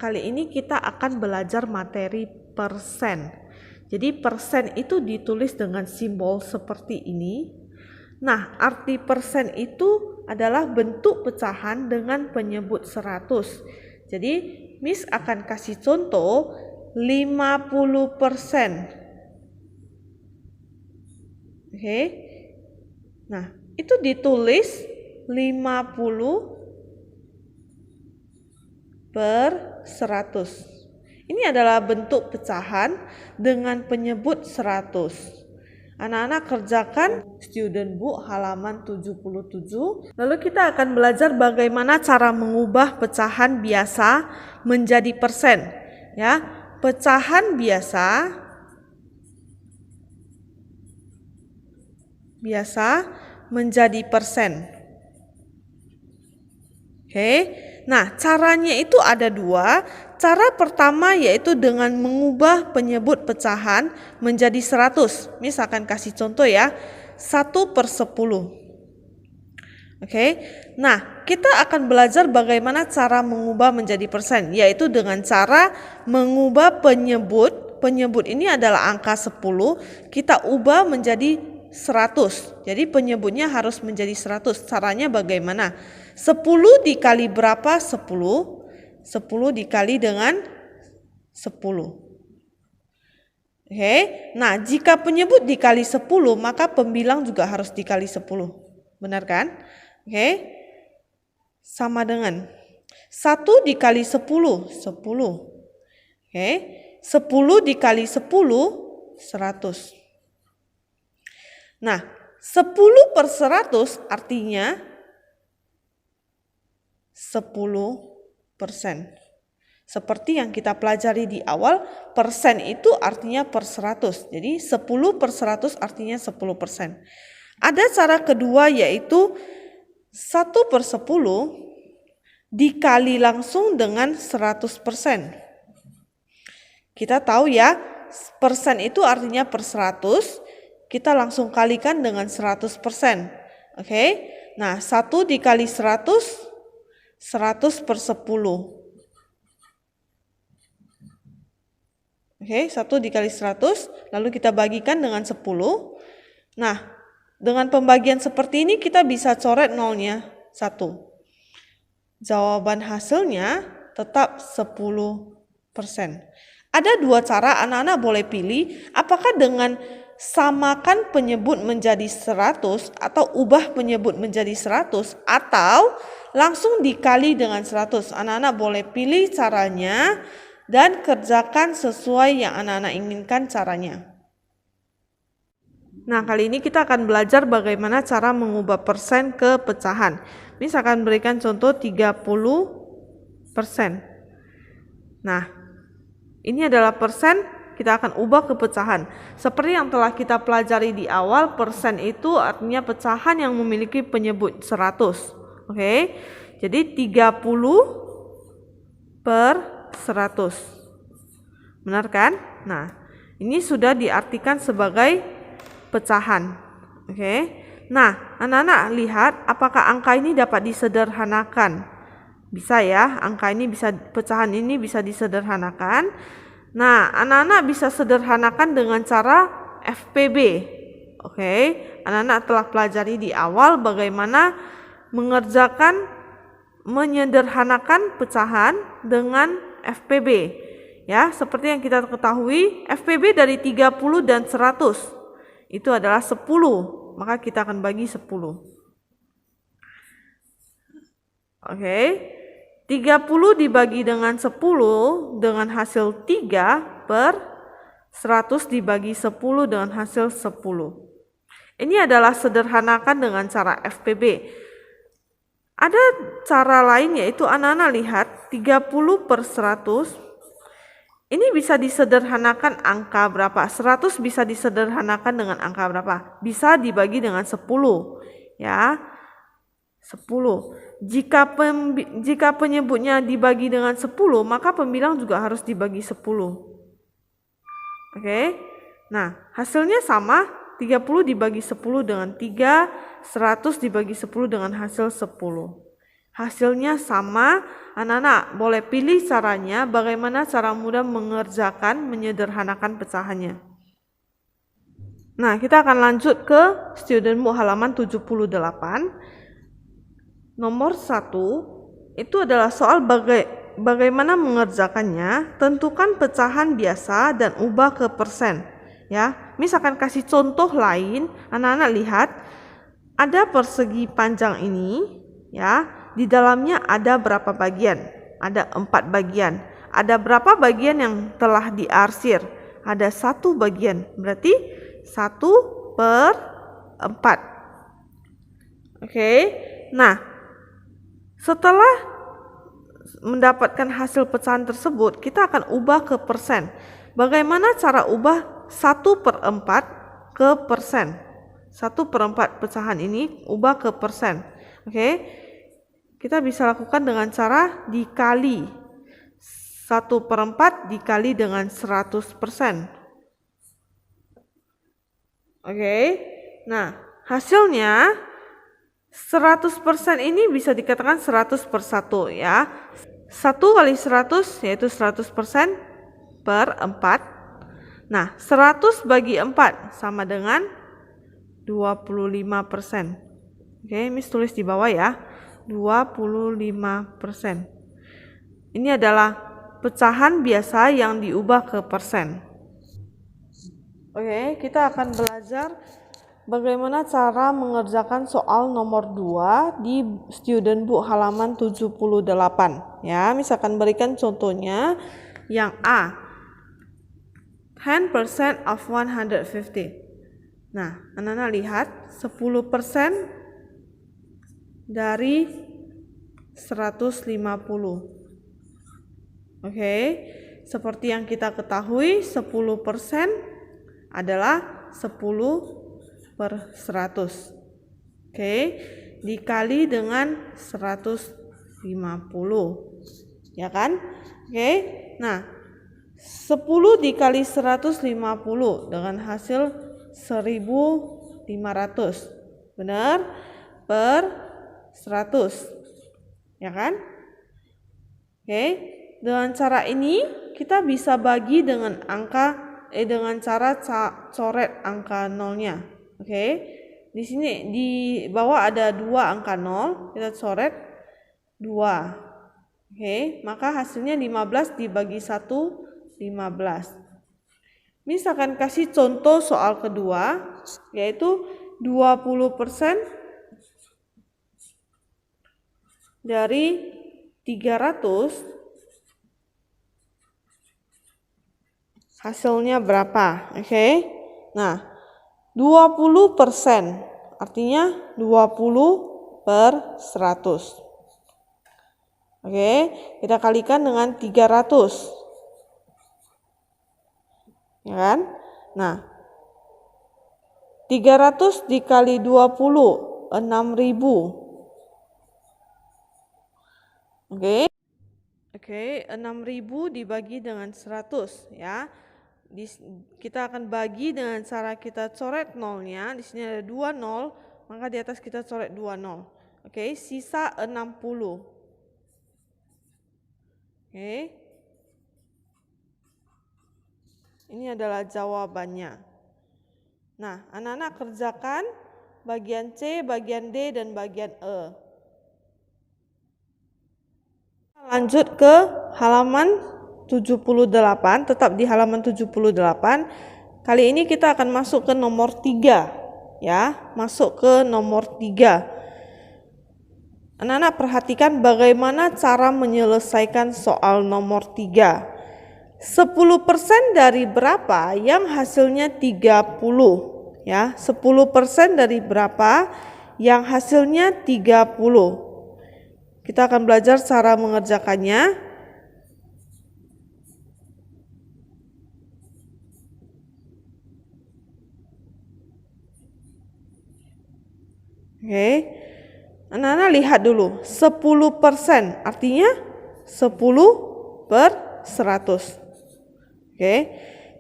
kali ini kita akan belajar materi persen. Jadi persen itu ditulis dengan simbol seperti ini. Nah, arti persen itu adalah bentuk pecahan dengan penyebut 100. Jadi, Miss akan kasih contoh 50%. Oke. Nah, itu ditulis 50/100. Ini adalah bentuk pecahan dengan penyebut 100. Anak-anak kerjakan student book halaman 77. Lalu kita akan belajar bagaimana cara mengubah pecahan biasa menjadi persen. Ya, pecahan biasa menjadi persen. Oke. Nah, caranya itu ada dua. Cara pertama yaitu dengan mengubah penyebut pecahan menjadi 100. Misalkan kasih contoh ya, 1/10. Oke. Nah, kita akan belajar bagaimana cara mengubah menjadi persen, yaitu dengan cara mengubah penyebut. Penyebut ini adalah angka 10, kita ubah menjadi 100. Jadi penyebutnya harus menjadi 100. Caranya bagaimana? 10 dikali berapa? 10. 10 dikali dengan 10. Oke. Nah, jika penyebut dikali 10, maka pembilang juga harus dikali 10. Benar kan? Oke. Sama dengan 1 dikali 10, 10. Oke. 10 dikali 10, 100. Nah, 10/100 artinya 10%. Seperti yang kita pelajari di awal, persen itu artinya per 100. Jadi 10/100 artinya 10%. Ada cara kedua yaitu 1/10 dikali langsung dengan 100%. Kita tahu ya, persen itu artinya per 100. Kita langsung kalikan dengan 100%. Oke. Nah, 1 dikali 100, 100/10. Oke, 1 dikali 100, lalu kita bagikan dengan 10. Nah, dengan pembagian seperti ini kita bisa coret nolnya 1. Jawaban hasilnya tetap 10%. Ada dua cara, anak-anak boleh pilih apakah dengan samakan penyebut menjadi 100 atau ubah penyebut menjadi 100 atau langsung dikali dengan 100. Anak-anak boleh pilih caranya dan kerjakan sesuai yang anak-anak inginkan caranya. Nah, kali ini kita akan belajar bagaimana cara mengubah persen ke pecahan. Misalkan berikan contoh 30%. Nah, ini adalah persen, kita akan ubah ke pecahan. Seperti yang telah kita pelajari di awal, persen itu artinya pecahan yang memiliki penyebut 100. Oke. Jadi 30/100. Benar kan? Nah, ini sudah diartikan sebagai pecahan. Oke. Nah, anak-anak lihat apakah angka ini dapat disederhanakan? Bisa ya, pecahan ini bisa disederhanakan. Nah, anak-anak bisa sederhanakan dengan cara FPB. Oke, anak-anak telah pelajari di awal bagaimana menyederhanakan pecahan dengan FPB. Ya, seperti yang kita ketahui, FPB dari 30 dan 100 itu adalah 10, maka kita akan bagi 10. Oke. 30 dibagi dengan 10 dengan hasil 3/100 dibagi 10 dengan hasil 10. Ini adalah sederhanakan dengan cara FPB. Ada cara lain yaitu anak-anak lihat 30/100. Ini bisa disederhanakan angka berapa? 100 bisa disederhanakan dengan angka berapa? Bisa dibagi dengan 10. Ya. 10. Jika penyebutnya dibagi dengan 10, maka pembilang juga harus dibagi 10. Oke. Nah, hasilnya sama, 30 dibagi 10 dengan 3, 100 dibagi 10 dengan hasil 10. hasilnya sama. Anak-anak boleh pilih caranya, bagaimana cara mudah mengerjakan, menyederhanakan pecahannya. Nah, kita akan lanjut ke student book halaman 78. Nomor 1 itu adalah soal bagaimana mengerjakannya. Tentukan pecahan biasa dan ubah ke persen. Ya, misalkan kasih contoh lain, anak-anak lihat ada persegi panjang ini, ya. Di dalamnya ada berapa bagian? Ada 4 bagian. Ada berapa bagian yang telah diarsir? Ada 1 bagian. Berarti 1/4. Oke. Nah, setelah mendapatkan hasil pecahan tersebut, kita akan ubah ke persen. Bagaimana cara ubah 1/4 ke persen? 1/4 pecahan ini ubah ke persen. Oke. Kita bisa lakukan dengan cara dikali. 1/4 dikali dengan 100%. Oke. Nah, hasilnya 100% ini bisa dikatakan 100/1 ya. 1 kali 100 yaitu 100% per 4. Nah, 100 bagi 4 sama dengan 25%. Oke, Miss tulis di bawah ya. 25%. Ini adalah pecahan biasa yang diubah ke persen. Oke, kita akan belajar bagaimana cara mengerjakan soal nomor 2 di student book halaman 78. Ya, misalkan berikan contohnya yang A. 10% of 150. Nah, anak-anak lihat 10% dari 150. Oke, seperti yang kita ketahui 10% adalah 10/100. Oke, dikali dengan 150. Ya kan? Oke. Nah, 10 dikali 150 dengan hasil 1.500. Benar? Per 100, ya kan? Oke, dengan cara ini kita bisa bagi dengan dengan cara coret angka nolnya. Oke, di sini di bawah ada 2 angka 0, kita coret 2. Oke, maka hasilnya 15 dibagi 1, 15. Misalkan kasih contoh soal kedua, yaitu 20% dari 300, hasilnya berapa? Oke. Nah, 20% artinya 20/100. Oke, kita kalikan dengan 300. Ya kan? Nah, 300 dikali 20, 6.000. Oke, 6.000 dibagi dengan 100 ya. Kita akan bagi dengan cara kita coret nolnya. Di sini ada 2 nol, maka di atas kita coret 2 nol. Oke, sisa 60. Oke. Ini adalah jawabannya. Nah, anak-anak kerjakan bagian C, bagian D, dan bagian E. Lanjut ke halaman 78, tetap di halaman 78. Kali ini kita akan masuk ke nomor 3 ya, masuk ke nomor 3. Anak-anak perhatikan bagaimana cara menyelesaikan soal nomor 3. 10% dari berapa yang hasilnya 30 ya, 10% dari berapa yang hasilnya 30. Kita akan belajar cara mengerjakannya. Oke. Anak-anak lihat dulu. 10% artinya 10/100. Oke.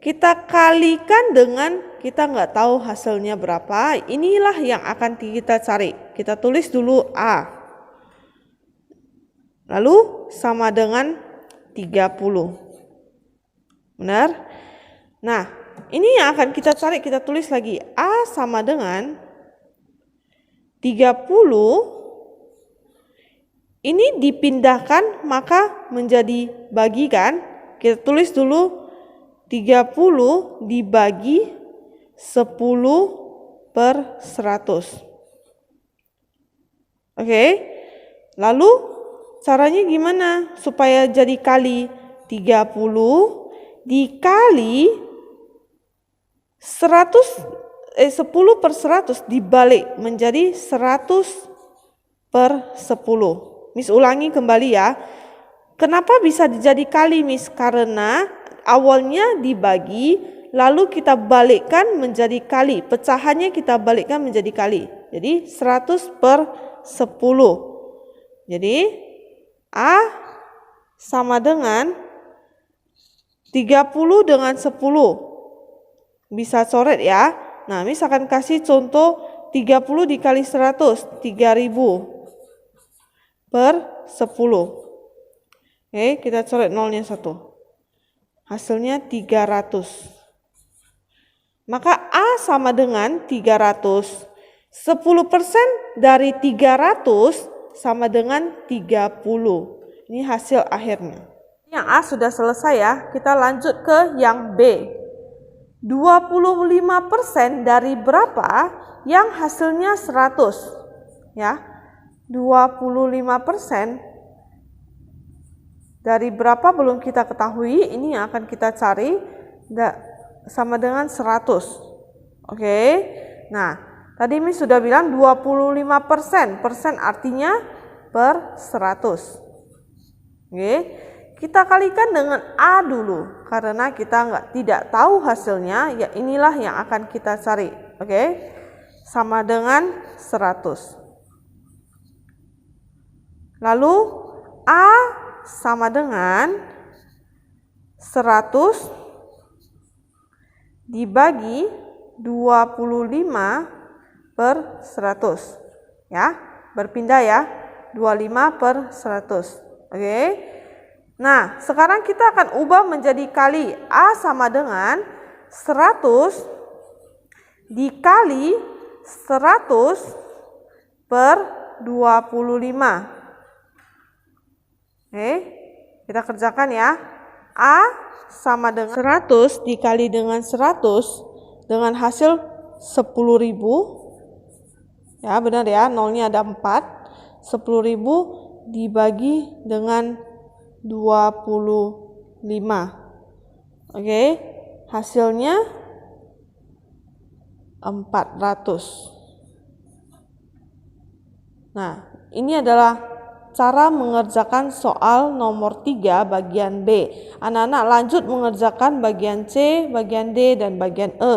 Kita kalikan dengan kita nggak tahu hasilnya berapa. Inilah yang akan kita cari. Kita tulis dulu A. lalu sama dengan 30. Benar? Nah, ini yang akan kita cari, kita tulis lagi. A sama dengan 30. Ini dipindahkan maka menjadi bagi kan? Kita tulis dulu 30 dibagi 10/100. Oke. Lalu caranya gimana supaya jadi kali? 30 dikali 10/100 dibalik menjadi 100/10. Miss ulangi kembali ya. Kenapa bisa jadi kali, Miss? Karena awalnya dibagi, lalu kita balikkan menjadi kali. Pecahannya kita balikkan menjadi kali. Jadi 100/10. Jadi A sama dengan 30 dengan 10. Bisa coret ya. Nah, Miss akan kasih contoh 30 dikali 100, 3000/10. Oke, kita coret nolnya 1. Hasilnya 300. Maka A sama dengan 300. 10% dari 300 sama dengan 30. Ini hasil akhirnya. Yang A sudah selesai ya. Kita lanjut ke yang B. 25% dari berapa yang hasilnya 100? Ya. 25% dari berapa belum kita ketahui, ini yang akan kita cari, sama dengan 100. Oke. Nah, tadi Miss sudah bilang 25%, persen artinya per 100. Oke. Kita kalikan dengan A dulu, karena kita tidak tahu hasilnya, ya inilah yang akan kita cari. Oke. Sama dengan 100. Lalu A sama dengan 100 dibagi 25/100. Ya, berpindah ya. 25/100. Oke. Nah, sekarang kita akan ubah menjadi kali. A sama dengan 100 dikali 100/25. Oke, kita kerjakan ya. A sama dengan 100 dikali dengan 100 dengan hasil 10.000. Ya, benar ya, nolnya ada 4. 10.000 dibagi dengan 25. Oke, hasilnya 400. Nah, ini adalah cara mengerjakan soal nomor 3 bagian B. Anak-anak lanjut mengerjakan bagian C, bagian D, dan bagian E.